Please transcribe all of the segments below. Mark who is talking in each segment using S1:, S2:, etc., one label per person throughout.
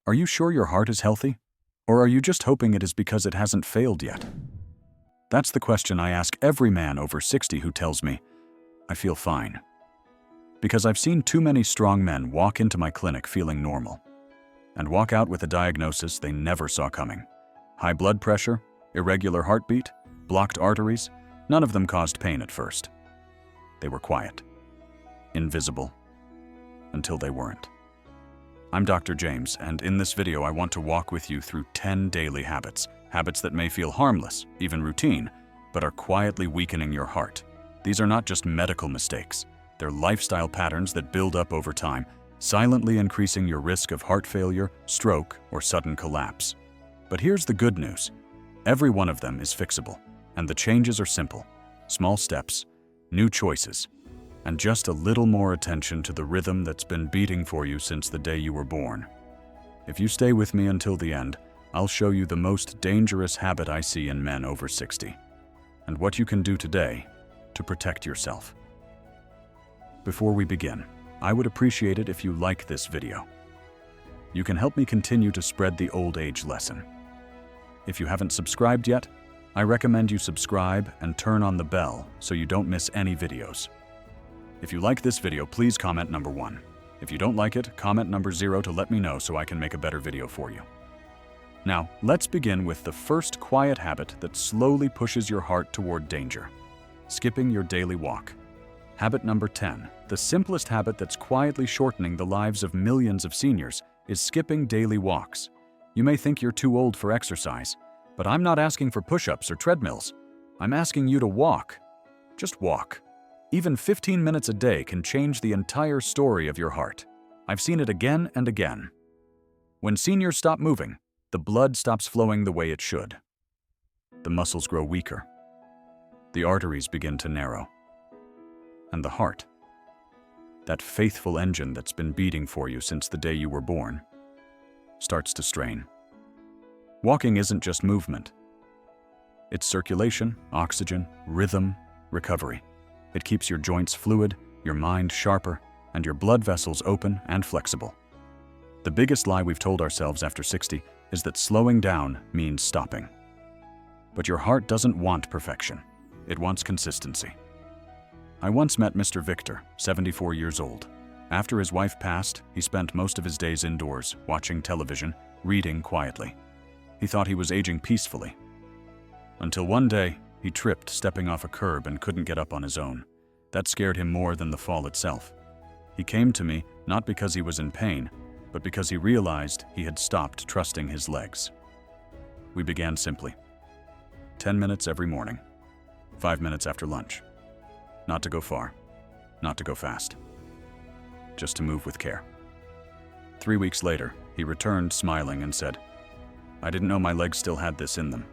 S1: Are you sure your heart is healthy? Or are you just hoping it is because it hasn't failed yet? That's the question I ask every man over 60 who tells me, I feel fine. Because I've seen too many strong men walk into my clinic feeling normal and walk out with a diagnosis they never saw coming. High blood pressure, irregular heartbeat, blocked arteries, none of them caused pain at first. They were quiet, invisible, until they weren't. I'm Dr. James, and in this video I want to walk with you through 10 daily habits that may feel harmless, even routine, but are quietly weakening your heart. These are not just medical mistakes. They're lifestyle patterns that build up over time, silently increasing your risk of heart failure, stroke, or sudden collapse. But here's the good news. Every one of them is fixable, and the changes are simple. Small steps, new choices, and just a little more attention to the rhythm that's been beating for you since the day you were born. If you stay with me until the end, I'll show you the most dangerous habit I see in men over 60, and what you can do today to protect yourself. Before we begin, I would appreciate it if you like this video. You can help me continue to spread the old age lesson. If you haven't subscribed yet, I recommend you subscribe and turn on the bell so you don't miss any videos. If you like this video, please comment number 1. If you don't like it, comment number 0 to let me know so I can make a better video for you. Now, let's begin with the first quiet habit that slowly pushes your heart toward danger: skipping your daily walk. Habit number 10, the simplest habit that's quietly shortening the lives of millions of seniors, is skipping daily walks. You may think you're too old for exercise, but I'm not asking for push-ups or treadmills. I'm asking you to walk. Just walk. Even 15 minutes a day can change the entire story of your heart. I've seen it again and again. When seniors stop moving, the blood stops flowing the way it should. The muscles grow weaker. The arteries begin to narrow. And the heart, that faithful engine that's been beating for you since the day you were born, starts to strain. Walking isn't just movement. It's circulation, oxygen, rhythm, recovery. It keeps your joints fluid, your mind sharper, and your blood vessels open and flexible. The biggest lie we've told ourselves after 60 is that slowing down means stopping. But your heart doesn't want perfection. It wants consistency. I once met Mr. Victor, 74 years old. After his wife passed, he spent most of his days indoors, watching television, reading quietly. He thought he was aging peacefully. Until one day, he tripped stepping off a curb and couldn't get up on his own. That scared him more than the fall itself. He came to me not because he was in pain, but because he realized he had stopped trusting his legs. We began simply. 10 minutes every morning, 5 minutes after lunch. Not to go far, not to go fast. Just to move with care. 3 weeks later, he returned smiling and said, "I didn't know my legs still had this in them."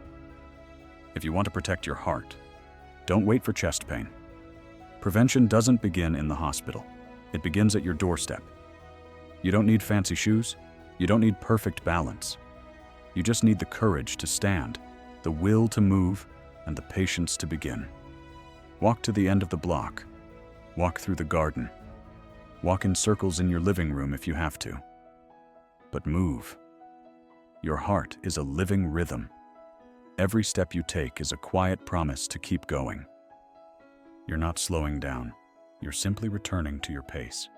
S1: If you want to protect your heart, don't wait for chest pain. Prevention doesn't begin in the hospital. It begins at your doorstep. You don't need fancy shoes. You don't need perfect balance. You just need the courage to stand, the will to move, and the patience to begin. Walk to the end of the block. Walk through the garden. Walk in circles in your living room if you have to. But move. Your heart is a living rhythm. Every step you take is a quiet promise to keep going. You're not slowing down. You're simply returning to your pace.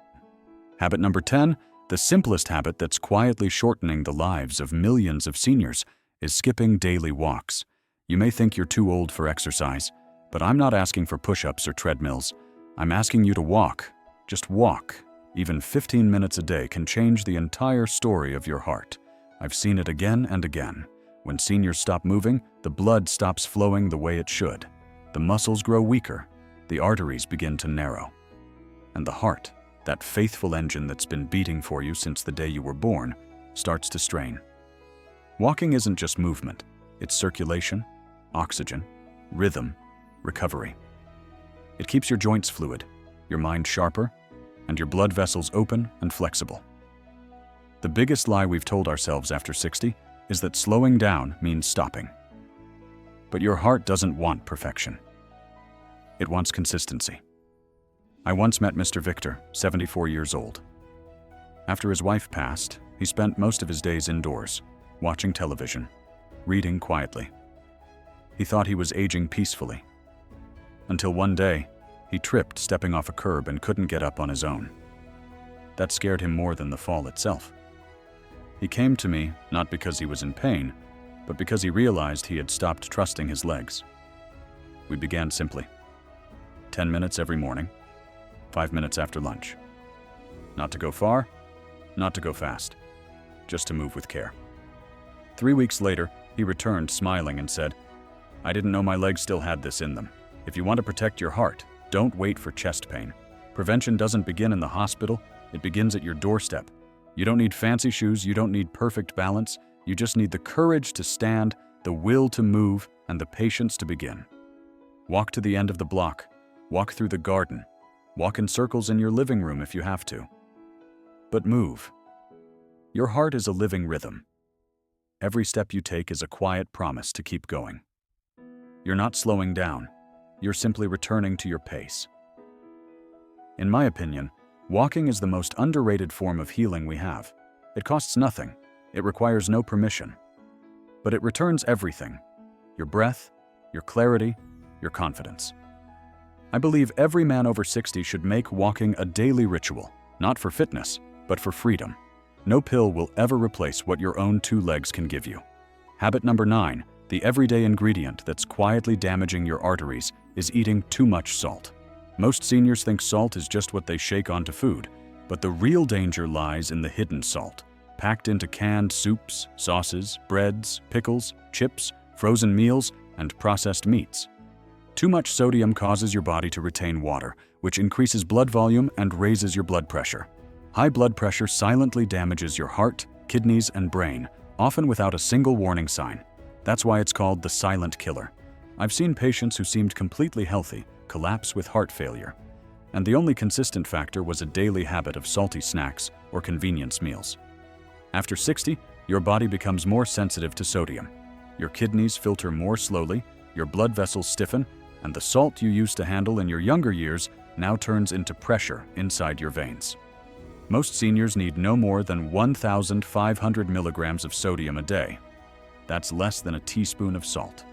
S1: Habit number 10, the simplest habit that's quietly shortening the lives of millions of seniors, is skipping daily walks. You may think you're too old for exercise, but I'm not asking for push-ups or treadmills. I'm asking you to walk. Just walk. Even 15 minutes a day can change the entire story of your heart. I've seen it again and again. When seniors stop moving, the blood stops flowing the way it should. The muscles grow weaker. The arteries begin to narrow. And the heart, that faithful engine that's been beating for you since the day you were born, starts to strain. Walking isn't just movement. It's circulation, oxygen, rhythm, recovery. It keeps your joints fluid, your mind sharper, and your blood vessels open and flexible. The biggest lie we've told ourselves after 60 is that slowing down means stopping. But your heart doesn't want perfection. It wants consistency. I once met Mr. Victor, 74 years old. After his wife passed, He spent most of his days indoors, watching television, reading quietly. He thought he was aging peacefully. Until one day, he tripped stepping off a curb and couldn't get up on his own. That scared him more than the fall itself. He came to me not because he was in pain, but because he realized he had stopped trusting his legs. We began simply. 10 minutes every morning, 5 minutes after lunch. Not to go far, not to go fast, just to move with care. 3 weeks later, he returned smiling and said, "I didn't know my legs still had this in them. If you want to protect your heart, don't wait for chest pain. Prevention doesn't begin in the hospital, it begins at your doorstep. You don't need fancy shoes, you don't need perfect balance, you just need the courage to stand, the will to move, and the patience to begin. Walk to the end of the block, walk through the garden, walk in circles in your living room if you have to. But move. Your heart is a living rhythm. Every step you take is a quiet promise to keep going. You're not slowing down, you're simply returning to your pace." In my opinion, walking is the most underrated form of healing we have. It costs nothing, it requires no permission. But it returns everything: your breath, your clarity, your confidence. I believe every man over 60 should make walking a daily ritual, not for fitness, but for freedom. No pill will ever replace what your own 2 legs can give you. Habit number 9, the everyday ingredient that's quietly damaging your arteries, is eating too much salt. Most seniors think salt is just what they shake onto food, but the real danger lies in the hidden salt, packed into canned soups, sauces, breads, pickles, chips, frozen meals, and processed meats. Too much sodium causes your body to retain water, which increases blood volume and raises your blood pressure. High blood pressure silently damages your heart, kidneys, and brain, often without a single warning sign. That's why it's called the silent killer. I've seen patients who seemed completely healthy collapse with heart failure, and the only consistent factor was a daily habit of salty snacks or convenience meals. After 60, your body becomes more sensitive to sodium. Your kidneys filter more slowly, your blood vessels stiffen, and the salt you used to handle in your younger years now turns into pressure inside your veins. Most seniors need no more than 1,500 milligrams of sodium a day. That's less than a teaspoon of salt.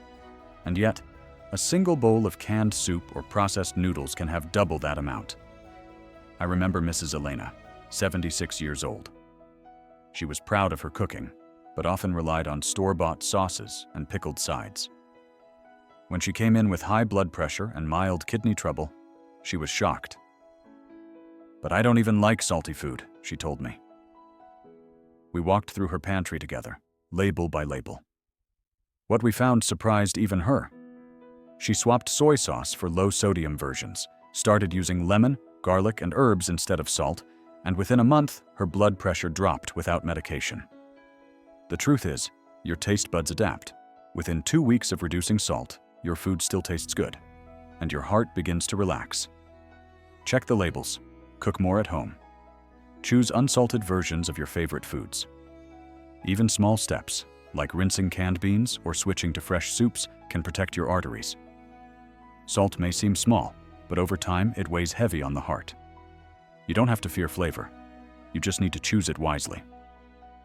S1: And yet, a single bowl of canned soup or processed noodles can have double that amount. I remember Mrs. Elena, 76 years old. She was proud of her cooking, but often relied on store-bought sauces and pickled sides. When she came in with high blood pressure and mild kidney trouble, she was shocked. "But I don't even like salty food," she told me. We walked through her pantry together, label by label. What we found surprised even her. She swapped soy sauce for low-sodium versions, started using lemon, garlic, and herbs instead of salt, and within a month, her blood pressure dropped without medication. The truth is, your taste buds adapt. Within 2 weeks of reducing salt, your food still tastes good, and your heart begins to relax. Check the labels. Cook more at home. Choose unsalted versions of your favorite foods. Even small steps, like rinsing canned beans or switching to fresh soups, can protect your arteries. Salt may seem small, but over time it weighs heavy on the heart. You don't have to fear flavor. You just need to choose it wisely.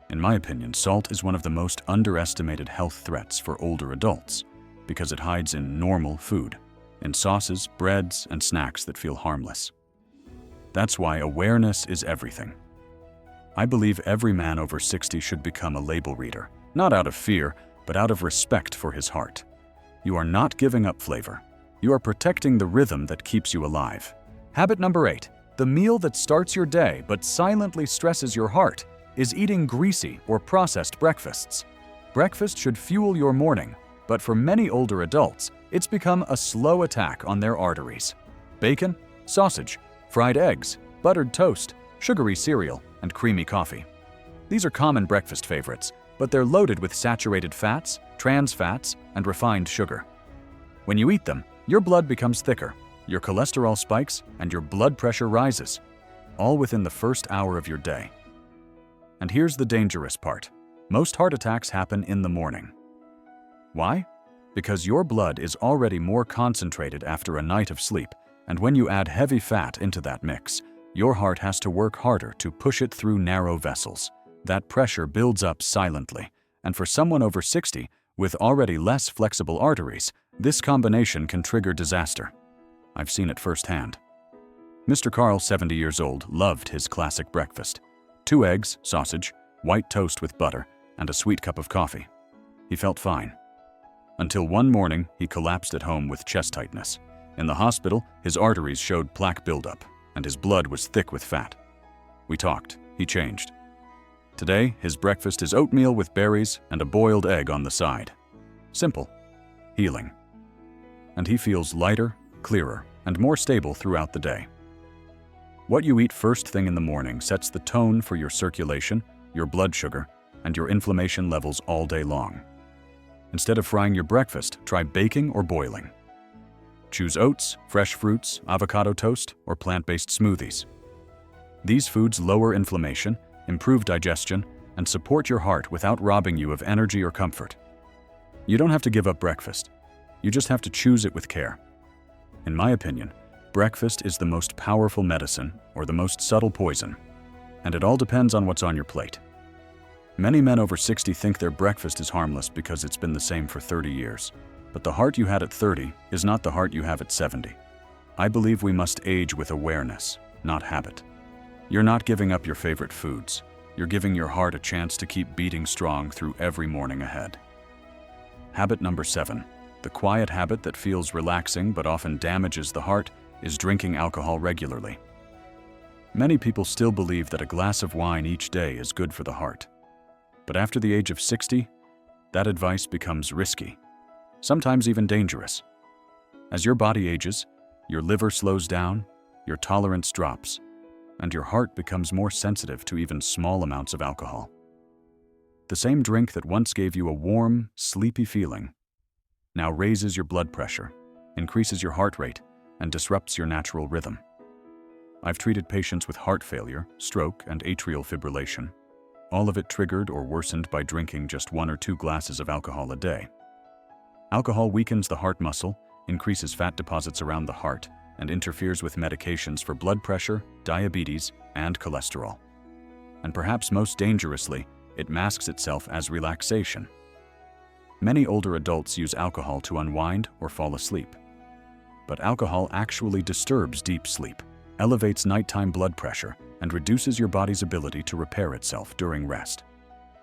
S1: In my opinion, salt is one of the most underestimated health threats for older adults because it hides in normal food, in sauces, breads, and snacks that feel harmless. That's why awareness is everything. I believe every man over 60 should become a label reader, not out of fear, but out of respect for his heart. You are not giving up flavor. You are protecting the rhythm that keeps you alive. Habit number 8, the meal that starts your day but silently stresses your heart, is eating greasy or processed breakfasts. Breakfast should fuel your morning, but for many older adults, it's become a slow attack on their arteries. Bacon, sausage, fried eggs, buttered toast, sugary cereal, and creamy coffee. These are common breakfast favorites, but they're loaded with saturated fats, trans fats, and refined sugar. When you eat them, your blood becomes thicker, your cholesterol spikes, and your blood pressure rises, all within the first hour of your day. And here's the dangerous part. Most heart attacks happen in the morning. Why? Because your blood is already more concentrated after a night of sleep, and when you add heavy fat into that mix, your heart has to work harder to push it through narrow vessels. that pressure builds up silently, and for someone over 60 with already less flexible arteries, this combination can trigger disaster. I've seen it firsthand. Mr. Carl, 70 years old, loved his classic breakfast: 2 eggs, sausage, white toast with butter, and a sweet cup of coffee. He felt fine. Until one morning, he collapsed at home with chest tightness. In the hospital, his arteries showed plaque buildup, and his blood was thick with fat. We talked. He changed. Today, his breakfast is oatmeal with berries and a boiled egg on the side. Simple. Healing. And he feels lighter, clearer, and more stable throughout the day. What you eat first thing in the morning sets the tone for your circulation, your blood sugar, and your inflammation levels all day long. Instead of frying your breakfast, try baking or boiling. Choose oats, fresh fruits, avocado toast, or plant-based smoothies. These foods lower inflammation, improve digestion, and support your heart without robbing you of energy or comfort. You don't have to give up breakfast. You just have to choose it with care. In my opinion, breakfast is the most powerful medicine or the most subtle poison, and it all depends on what's on your plate. Many men over 60 think their breakfast is harmless because it's been the same for 30 years. But the heart you had at 30 is not the heart you have at 70. I believe we must age with awareness, not habit. You're not giving up your favorite foods. You're giving your heart a chance to keep beating strong through every morning ahead. Habit number 7. The quiet habit that feels relaxing but often damages the heart is drinking alcohol regularly. Many people still believe that a glass of wine each day is good for the heart. But after the age of 60, that advice becomes risky, sometimes even dangerous. As your body ages, your liver slows down, your tolerance drops, and your heart becomes more sensitive to even small amounts of alcohol. The same drink that once gave you a warm, sleepy feeling now raises your blood pressure, increases your heart rate, and disrupts your natural rhythm. I've treated patients with heart failure, stroke, and atrial fibrillation, all of it triggered or worsened by drinking just 1 or 2 glasses of alcohol a day. Alcohol weakens the heart muscle, increases fat deposits around the heart, and interferes with medications for blood pressure, diabetes, and cholesterol. And perhaps most dangerously, it masks itself as relaxation. Many older adults use alcohol to unwind or fall asleep. But alcohol actually disturbs deep sleep, elevates nighttime blood pressure, and reduces your body's ability to repair itself during rest.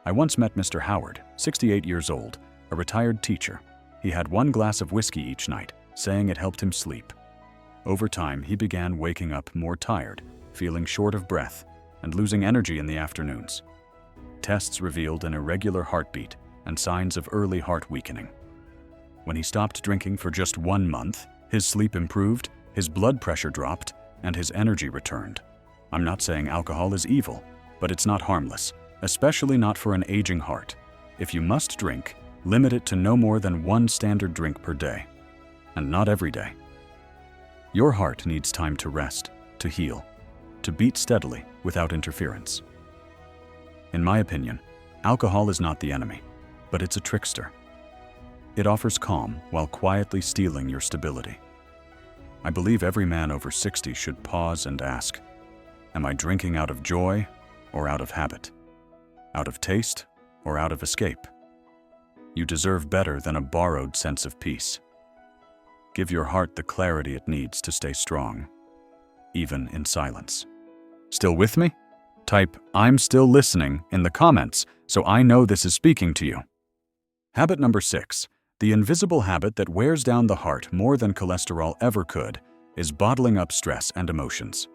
S1: I once met Mr. Howard, 68 years old, a retired teacher. He had 1 glass of whiskey each night, saying it helped him sleep. Over time, he began waking up more tired, feeling short of breath, and losing energy in the afternoons. Tests revealed an irregular heartbeat and signs of early heart weakening. When he stopped drinking for just 1 month, his sleep improved, his blood pressure dropped, and his energy returned. I'm not saying alcohol is evil, but it's not harmless, especially not for an aging heart. If you must drink, limit it to no more than 1 standard drink per day, and not every day. Your heart needs time to rest, to heal, to beat steadily without interference. In my opinion, alcohol is not the enemy, but it's a trickster. It offers calm while quietly stealing your stability. I believe every man over 60 should pause and ask, am I drinking out of joy or out of habit? Out of taste or out of escape? You deserve better than a borrowed sense of peace. Give your heart the clarity it needs to stay strong, even in silence. Still with me? Type, "I'm still listening" in the comments so I know this is speaking to you. Habit number 6. The invisible habit that wears down the heart more than cholesterol ever could is bottling up stress and emotions.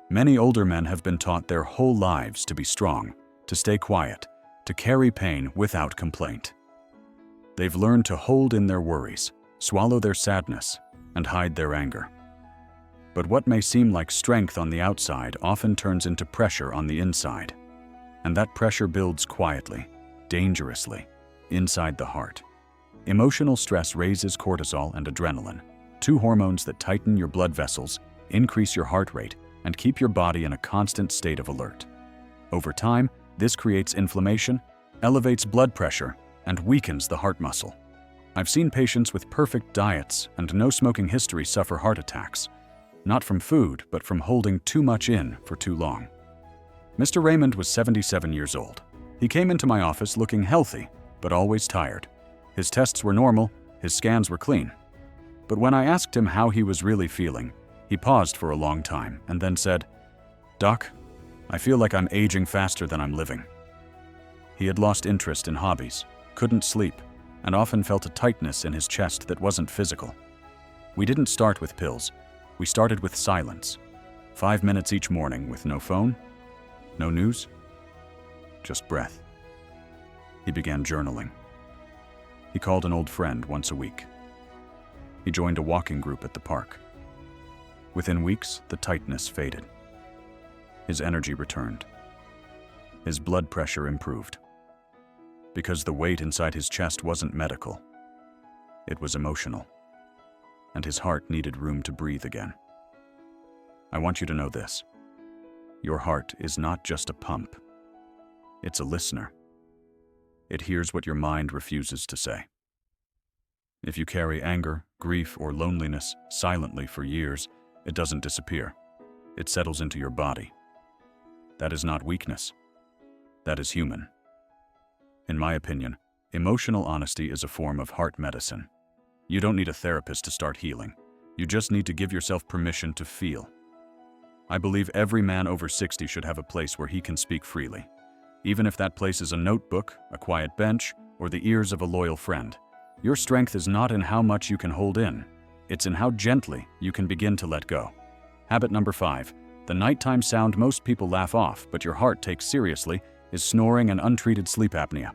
S1: Many older men have been taught their whole lives to be strong, to stay quiet, to carry pain without complaint. They've learned to hold in their worries, swallow their sadness, and hide their anger. But what may seem like strength on the outside often turns into pressure on the inside. And that pressure builds quietly, dangerously, inside the heart. Emotional stress raises cortisol and adrenaline, 2 hormones that tighten your blood vessels, increase your heart rate, and keep your body in a constant state of alert. Over time, this creates inflammation, elevates blood pressure, and weakens the heart muscle. I've seen patients with perfect diets and no smoking history suffer heart attacks, not from food, but from holding too much in for too long. Mr. Raymond was 77 years old. He came into my office looking healthy, but always tired. His tests were normal, his scans were clean. But when I asked him how he was really feeling, he paused for a long time and then said, "Doc, I feel like I'm aging faster than I'm living." He had lost interest in hobbies, couldn't sleep, and often felt a tightness in his chest that wasn't physical. We didn't start with pills. We started with silence. 5 minutes each morning with no phone, no news, just breath. He began journaling. He called an old friend once a week. He joined a walking group at the park. Within weeks, the tightness faded. His energy returned. His blood pressure improved. Because the weight inside his chest wasn't medical. It was emotional. And his heart needed room to breathe again. I want you to know this. Your heart is not just a pump. It's a listener. It hears what your mind refuses to say. If you carry anger, grief, or loneliness silently for years, it doesn't disappear. It settles into your body. That is not weakness. That is human. In my opinion, emotional honesty is a form of heart medicine. You don't need a therapist to start healing. You just need to give yourself permission to feel. I believe every man over 60 should have a place where he can speak freely, even if that place is a notebook, a quiet bench, or the ears of a loyal friend. Your strength is not in how much you can hold in. It's in how gently you can begin to let go. Habit number 5, the nighttime sound most people laugh off, but your heart takes seriously, is snoring and untreated sleep apnea.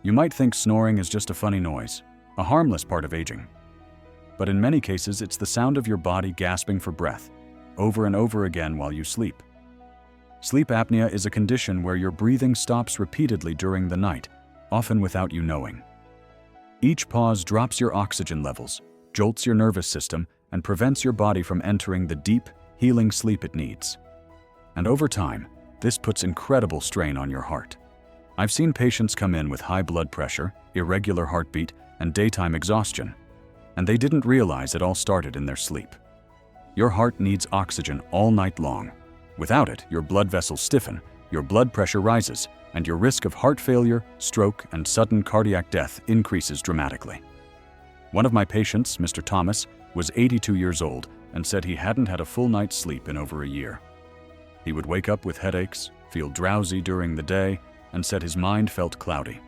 S1: You might think snoring is just a funny noise, a harmless part of aging. But in many cases, it's the sound of your body gasping for breath, over and over again while you sleep. Sleep apnea is a condition where your breathing stops repeatedly during the night, often without you knowing. Each pause drops your oxygen levels, jolts your nervous system, and prevents your body from entering the deep, healing sleep it needs. And over time, this puts incredible strain on your heart. I've seen patients come in with high blood pressure, irregular heartbeat, and daytime exhaustion, and they didn't realize it all started in their sleep. Your heart needs oxygen all night long. Without it, your blood vessels stiffen, your blood pressure rises, and your risk of heart failure, stroke, and sudden cardiac death increases dramatically. One of my patients, Mr. Thomas, was 82 years old and said he hadn't had a full night's sleep in over a year. He would wake up with headaches, feel drowsy during the day, and said his mind felt cloudy.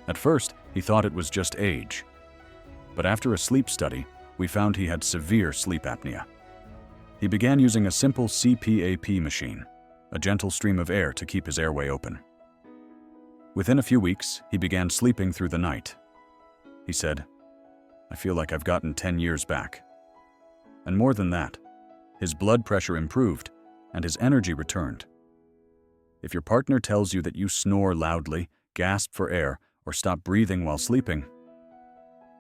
S1: At first, he thought it was just age. But after a sleep study, we found he had severe sleep apnea. He began using a simple CPAP machine, a gentle stream of air to keep his airway open. Within a few weeks, he began sleeping through the night. He said, "I feel like I've gotten 10 years back." And more than that, his blood pressure improved and his energy returned. If your partner tells you that you snore loudly, gasp for air, or stop breathing while sleeping,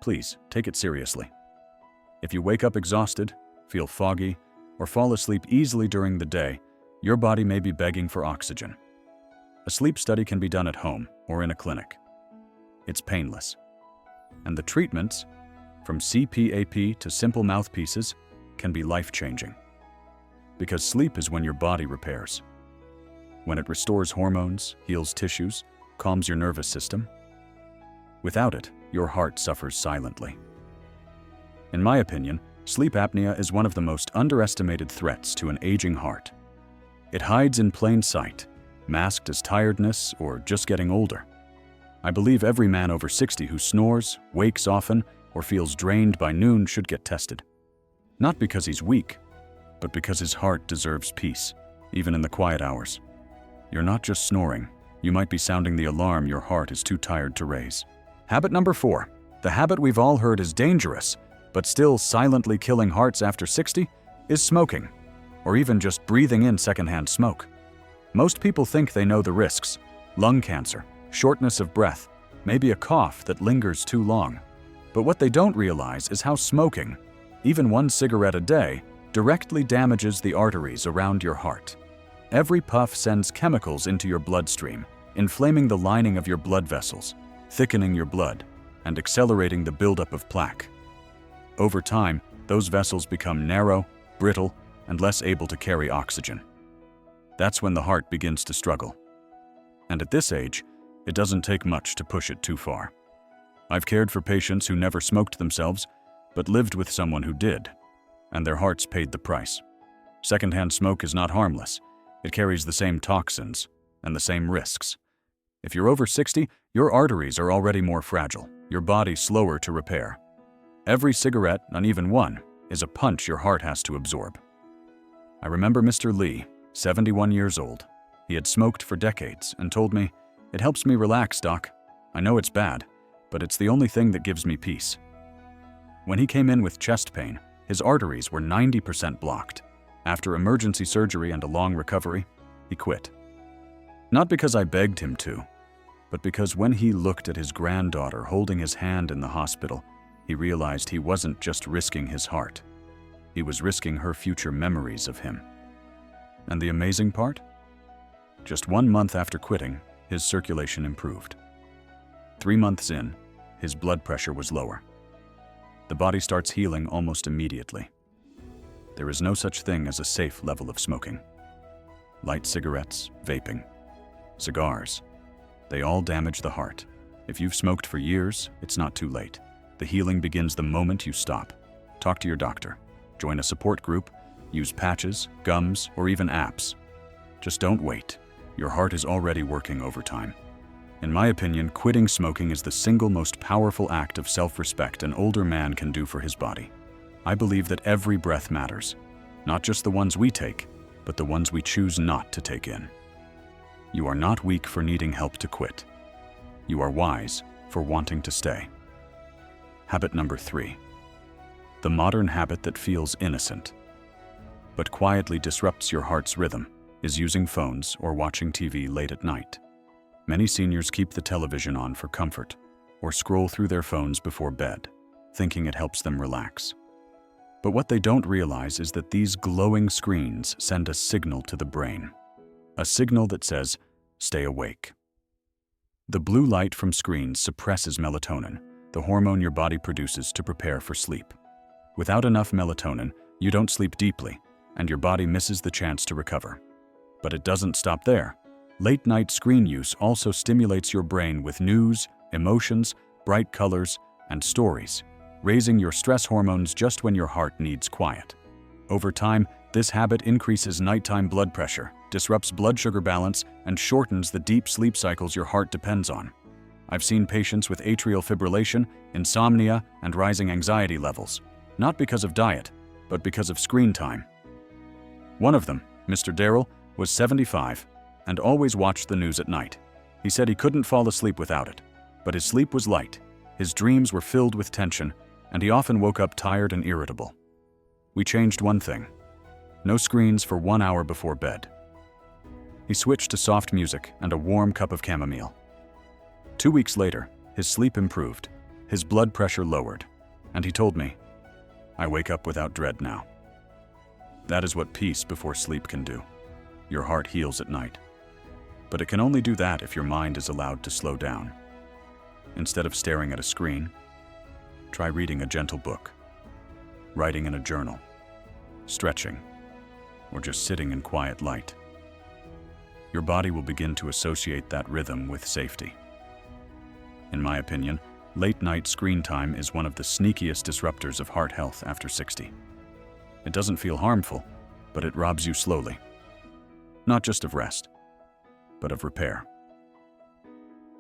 S1: please take it seriously. If you wake up exhausted, feel foggy, or fall asleep easily during the day, your body may be begging for oxygen. A sleep study can be done at home or in a clinic. It's painless. And the treatments, from CPAP to simple mouthpieces, can be life-changing. Because sleep is when your body repairs. When it restores hormones, heals tissues, calms your nervous system. Without it, your heart suffers silently. In my opinion, sleep apnea is one of the most underestimated threats to an aging heart. It hides in plain sight, masked as tiredness or just getting older. I believe every man over 60 who snores, wakes often, or feels drained by noon should get tested. Not because he's weak, but because his heart deserves peace, even in the quiet hours. You're not just snoring, you might be sounding the alarm your heart is too tired to raise. Habit number 4, the habit we've all heard is dangerous, but still silently killing hearts after 60, is smoking, or even just breathing in secondhand smoke. Most people think they know the risks: lung cancer, shortness of breath, maybe a cough that lingers too long. But what they don't realize is how smoking, even one cigarette a day, directly damages the arteries around your heart. Every puff sends chemicals into your bloodstream, inflaming the lining of your blood vessels, thickening your blood, and accelerating the buildup of plaque. Over time, those vessels become narrow, brittle, and less able to carry oxygen. That's when the heart begins to struggle. And at this age, it doesn't take much to push it too far. I've cared for patients who never smoked themselves, but lived with someone who did, and their hearts paid the price. Secondhand smoke is not harmless. It carries the same toxins and the same risks. If you're over 60, your arteries are already more fragile, your body slower to repair. Every cigarette, uneven one, is a punch your heart has to absorb. I remember Mr. Lee, 71 years old. He had smoked for decades and told me, "It helps me relax, Doc. I know it's bad, but it's the only thing that gives me peace." When he came in with chest pain, his arteries were 90% blocked. After emergency surgery and a long recovery, he quit. Not because I begged him to, but because when he looked at his granddaughter holding his hand in the hospital, he realized he wasn't just risking his heart. He was risking her future memories of him. And the amazing part? Just 1 month after quitting, his circulation improved. 3 months in, his blood pressure was lower. The body starts healing almost immediately. There is no such thing as a safe level of smoking. Light cigarettes, vaping, cigars, they all damage the heart. If you've smoked for years, it's not too late. The healing begins the moment you stop. Talk to your doctor. Join a support group. Use patches, gums, or even apps. Just don't wait. Your heart is already working overtime. In my opinion, quitting smoking is the single most powerful act of self-respect an older man can do for his body. I believe that every breath matters, not just the ones we take, but the ones we choose not to take in. You are not weak for needing help to quit. You are wise for wanting to stay. Habit number 3. The modern habit that feels innocent, but quietly disrupts your heart's rhythm, is using phones or watching TV late at night. Many seniors keep the television on for comfort, or scroll through their phones before bed, thinking it helps them relax. But what they don't realize is that these glowing screens send a signal to the brain. A signal that says, "Stay awake." The blue light from screens suppresses melatonin, the hormone your body produces to prepare for sleep. Without enough melatonin, you don't sleep deeply, and your body misses the chance to recover. But it doesn't stop there. Late-night screen use also stimulates your brain with news, emotions, bright colors, and stories, raising your stress hormones just when your heart needs quiet. Over time, this habit increases nighttime blood pressure, disrupts blood sugar balance, and shortens the deep sleep cycles your heart depends on. I've seen patients with atrial fibrillation, insomnia, and rising anxiety levels, not because of diet, but because of screen time. One of them, Mr. Darrell, was 75 and always watched the news at night. He said he couldn't fall asleep without it, but his sleep was light, his dreams were filled with tension, and he often woke up tired and irritable. We changed one thing: no screens for 1 hour before bed. He switched to soft music and a warm cup of chamomile. 2 weeks later, his sleep improved, his blood pressure lowered, and he told me, "I wake up without dread now." That is what peace before sleep can do. Your heart heals at night. But it can only do that if your mind is allowed to slow down. Instead of staring at a screen, try reading a gentle book, writing in a journal, stretching, or just sitting in quiet light. Your body will begin to associate that rhythm with safety. In my opinion, late-night screen time is one of the sneakiest disruptors of heart health after 60. It doesn't feel harmful, but it robs you slowly. Not just of rest, but of repair.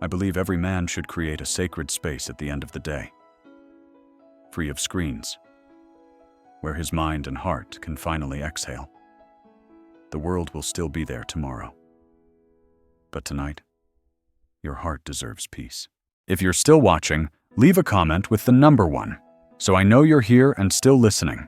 S1: I believe every man should create a sacred space at the end of the day, free of screens, where his mind and heart can finally exhale. The world will still be there tomorrow. But tonight, your heart deserves peace. If you're still watching, leave a comment with the number 1, so I know you're here and still listening.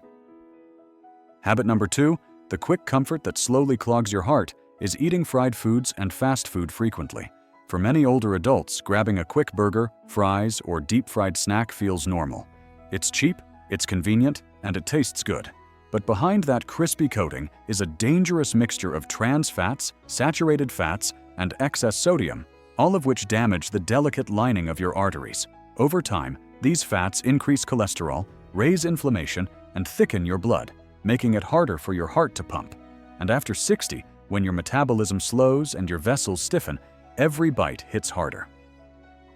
S1: Habit number 2, the quick comfort that slowly clogs your heart, is eating fried foods and fast food frequently. For many older adults, grabbing a quick burger, fries, or deep-fried snack feels normal. It's cheap, it's convenient, and it tastes good. But behind that crispy coating is a dangerous mixture of trans fats, saturated fats, and excess sodium, all of which damage the delicate lining of your arteries. Over time, these fats increase cholesterol, raise inflammation, and thicken your blood, making it harder for your heart to pump. And after 60, When your metabolism slows and your vessels stiffen, every bite hits harder.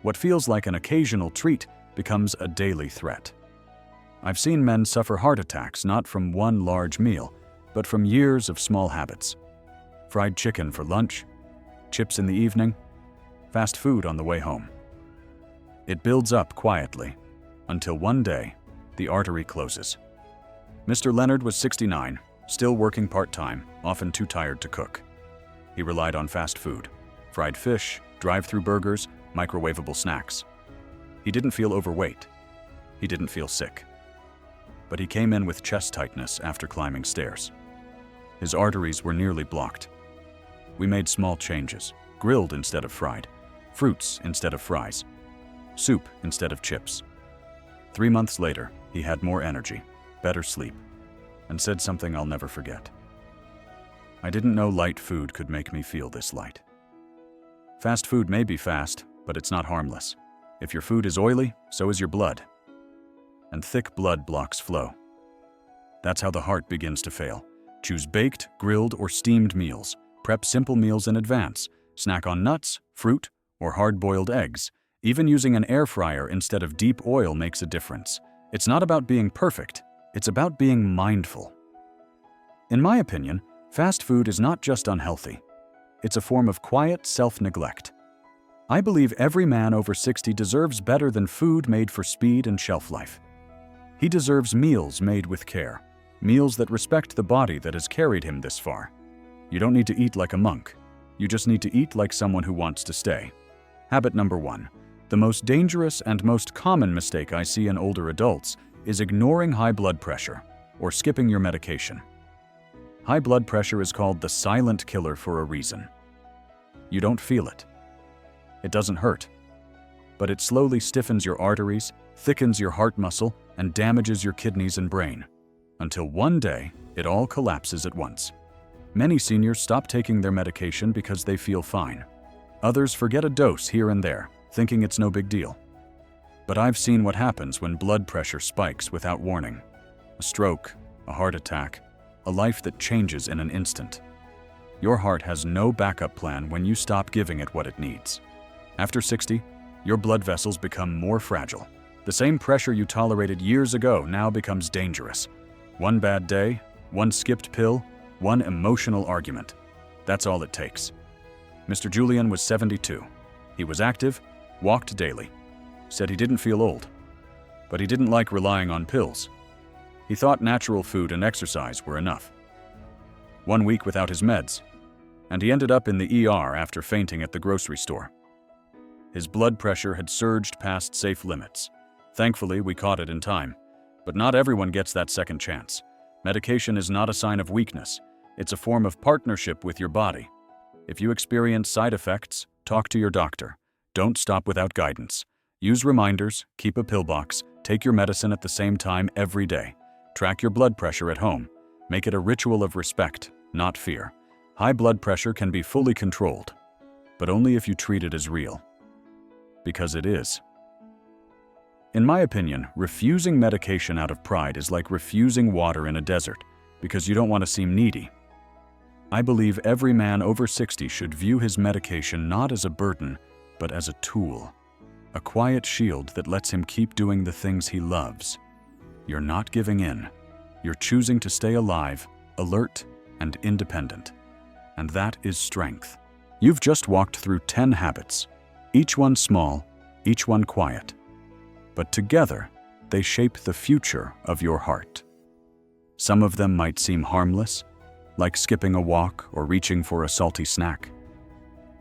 S1: What feels like an occasional treat becomes a daily threat. I've seen men suffer heart attacks not from one large meal, but from years of small habits. Fried chicken for lunch, chips in the evening, fast food on the way home. It builds up quietly, until one day, the artery closes. Mr. Leonard was 69, still working part-time, often too tired to cook. He relied on fast food, fried fish, drive-through burgers, microwavable snacks. He didn't feel overweight. He didn't feel sick. But he came in with chest tightness after climbing stairs. His arteries were nearly blocked. We made small changes: grilled instead of fried, fruits instead of fries, soup instead of chips. 3 months later, he had more energy, better sleep, and said something I'll never forget. I didn't know light food could make me feel this light. Fast food may be fast, but it's not harmless. If your food is oily, so is your blood. And thick blood blocks flow. That's how the heart begins to fail. Choose baked, grilled, or steamed meals. Prep simple meals in advance. Snack on nuts, fruit, or hard-boiled eggs. Even using an air fryer instead of deep oil makes a difference. It's not about being perfect, it's about being mindful. In my opinion, fast food is not just unhealthy. It's a form of quiet self-neglect. I believe every man over 60 deserves better than food made for speed and shelf life. He deserves meals made with care, meals that respect the body that has carried him this far. You don't need to eat like a monk. You just need to eat like someone who wants to stay. Habit number 1. The most dangerous and most common mistake I see in older adults is ignoring high blood pressure or skipping your medication. High blood pressure is called the silent killer for a reason. You don't feel it. It doesn't hurt. But it slowly stiffens your arteries, thickens your heart muscle, and damages your kidneys and brain, until one day it all collapses at once. Many seniors stop taking their medication because they feel fine. Others forget a dose here and there, thinking it's no big deal. But I've seen what happens when blood pressure spikes without warning. A stroke, a heart attack, a life that changes in an instant. Your heart has no backup plan when you stop giving it what it needs. After 60, your blood vessels become more fragile. The same pressure you tolerated years ago now becomes dangerous. One bad day, one skipped pill, one emotional argument. That's all it takes. Mr. Julian was 72. He was active, walked daily, said he didn't feel old. But he didn't like relying on pills. He thought natural food and exercise were enough. 1 week without his meds, and he ended up in the ER after fainting at the grocery store. His blood pressure had surged past safe limits. Thankfully, we caught it in time. But not everyone gets that second chance. Medication is not a sign of weakness. It's a form of partnership with your body. If you experience side effects, talk to your doctor. Don't stop without guidance. Use reminders, keep a pill box, take your medicine at the same time every day. Track your blood pressure at home. Make it a ritual of respect, not fear. High blood pressure can be fully controlled, but only if you treat it as real. Because it is. In my opinion, refusing medication out of pride is like refusing water in a desert, because you don't want to seem needy. I believe every man over 60 should view his medication not as a burden, but as a tool. A quiet shield that lets him keep doing the things he loves. You're not giving in. You're choosing to stay alive, alert, and independent. And that is strength. You've just walked through 10 habits, each one small, each one quiet. But together, they shape the future of your heart. Some of them might seem harmless, like skipping a walk or reaching for a salty snack.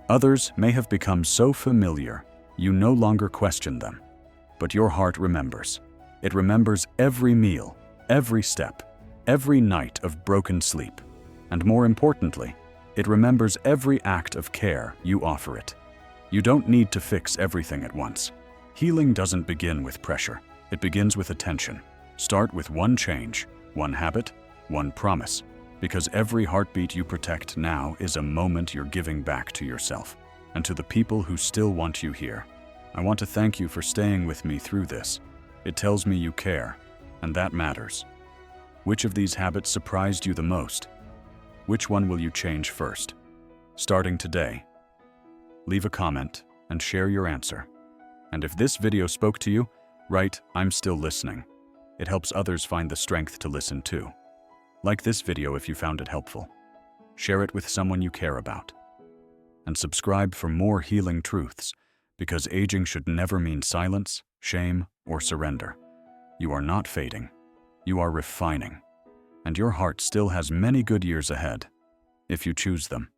S1: Others may have become so familiar, you no longer question them. But your heart remembers. It remembers every meal, every step, every night of broken sleep. And more importantly, it remembers every act of care you offer it. You don't need to fix everything at once. Healing doesn't begin with pressure. It begins with attention. Start with one change, one habit, one promise. Because every heartbeat you protect now is a moment you're giving back to yourself and to the people who still want you here. I want to thank you for staying with me through this. It tells me you care, and that matters. Which of these habits surprised you the most? Which one will you change first? Starting today. Leave a comment and share your answer. And if this video spoke to you, write, "I'm still listening." It helps others find the strength to listen too. Like this video if you found it helpful. Share it with someone you care about. And subscribe for more healing truths, because aging should never mean silence, shame, or surrender. You are not fading. You are refining. And your heart still has many good years ahead, if you choose them.